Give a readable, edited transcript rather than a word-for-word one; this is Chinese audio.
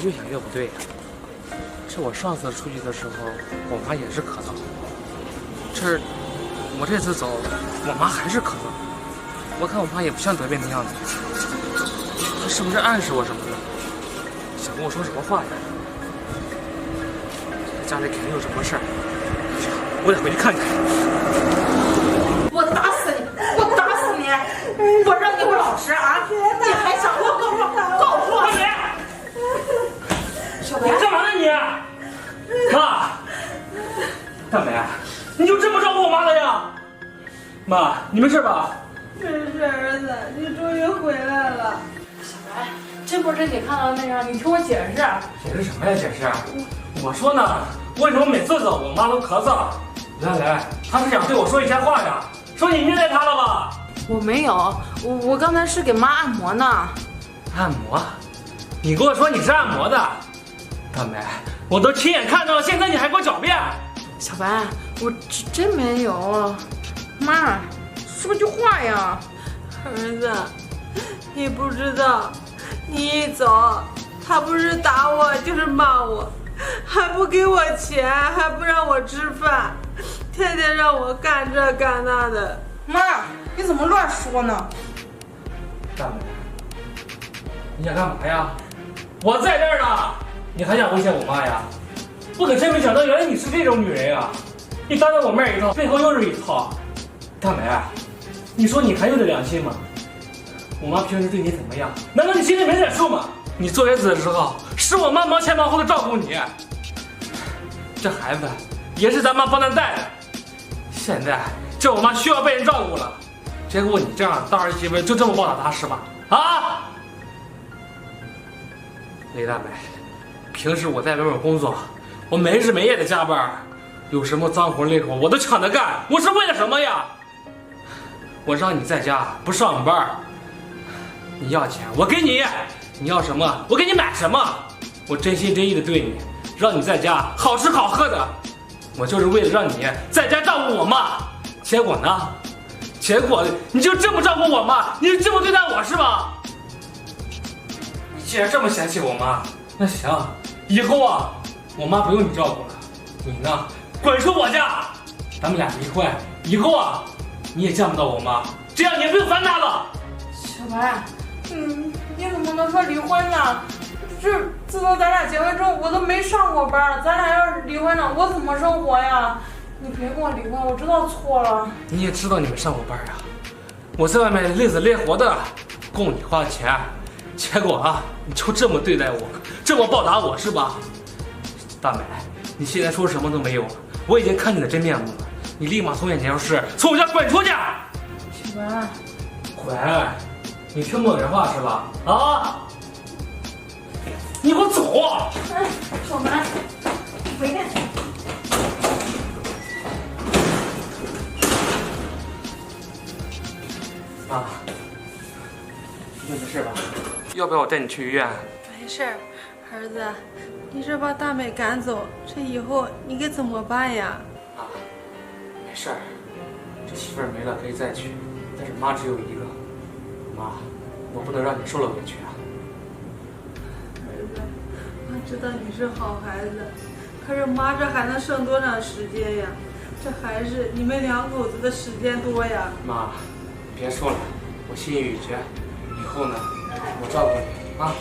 越想越不对呀。这我上次出去的时候，我妈也是咳嗽。我这次走，我妈还是咳嗽。我看我妈也不像得病的样子，她是不是暗示我什么呢？想跟我说什么话呀？家里肯定有什么事儿，我得回去看看。我打死你！我打死你！我让你不老实啊！你还想我告诉我你？小白，干嘛呢你？妈，大美，你就这么照顾我妈的呀？妈，你没事吧？没事，儿子，你终于回来了。小白，真不是你看到的那样，你听我解释。解释什么呀？解释？我说呢，为什么每次走我妈都咳嗽？原来她是想对我说一些话呀，说你虐待她了吧？我没有，我刚才是给妈按摩呢。按摩？你跟我说你是按摩的？大美，我都亲眼看到了，现在你还给我狡辩？小白，我真没有。妈，说句话呀。儿子，你不知道，你一走，他不是打我就是骂我，还不给我钱，还不让我吃饭，天天让我干这干那的。妈，你怎么乱说呢？大美，你想干嘛呀？我在这儿呢，你还想威胁我妈呀？我可真没想到，原来你是这种女人呀！你当着我面一套，背后又是一套。大美，你说你还有点良心吗？我妈平时对你怎么样？难道你心里没点数吗？你坐月子的时候，是我妈忙前忙后的照顾你，这孩子也是咱妈帮咱带的。现在这我妈需要被人照顾了，结果你这样大儿媳妇就这么报答她是吧？啊！雷大美，平时我在外面工作，我没日没夜的加班，有什么脏活累活我都抢着干，我是为了什么呀？我让你在家不上班，你要钱我给你，你要什么我给你买什么，我真心真意的对你，让你在家好吃好喝的，我就是为了让你在家照顾我妈。结果呢？结果你就这么照顾我妈，你就这么对待我是吧？你既然这么嫌弃我妈，那行，以后啊，我妈不用你照顾了，你呢，滚出我家，咱们俩离婚，以后啊，你也见不到我妈，这样你也不用烦她了。小白，你怎么能说离婚呢？自从咱俩结婚之后，我都没上过班，咱俩要是离婚了，我怎么生活呀？你别跟我离婚，我知道错了。你也知道你没上过班啊，我在外面累死累活的供你花钱，结果啊，你就这么对待我，这么报答我是吧？大美，你现在说什么都没有了，我已经看你的真面目了，你立马从眼前消失，从我家滚出去！小白，滚！你听不懂人话是吧？啊！你给我走啊！哎，小白，回来。妈，你没事吧？要不要我带你去医院？没事，儿子，你这把大美赶走，这以后你该怎么办呀？啊，没事儿，这媳妇儿没了可以再娶，但是妈只有一个。妈，我不能让你受了委屈啊。儿子，妈知道你是好孩子，可是妈这还能剩多长时间呀？这还是你们两口子的时间多呀。妈，别说了，我心意已决，以后呢，我照顾你啊。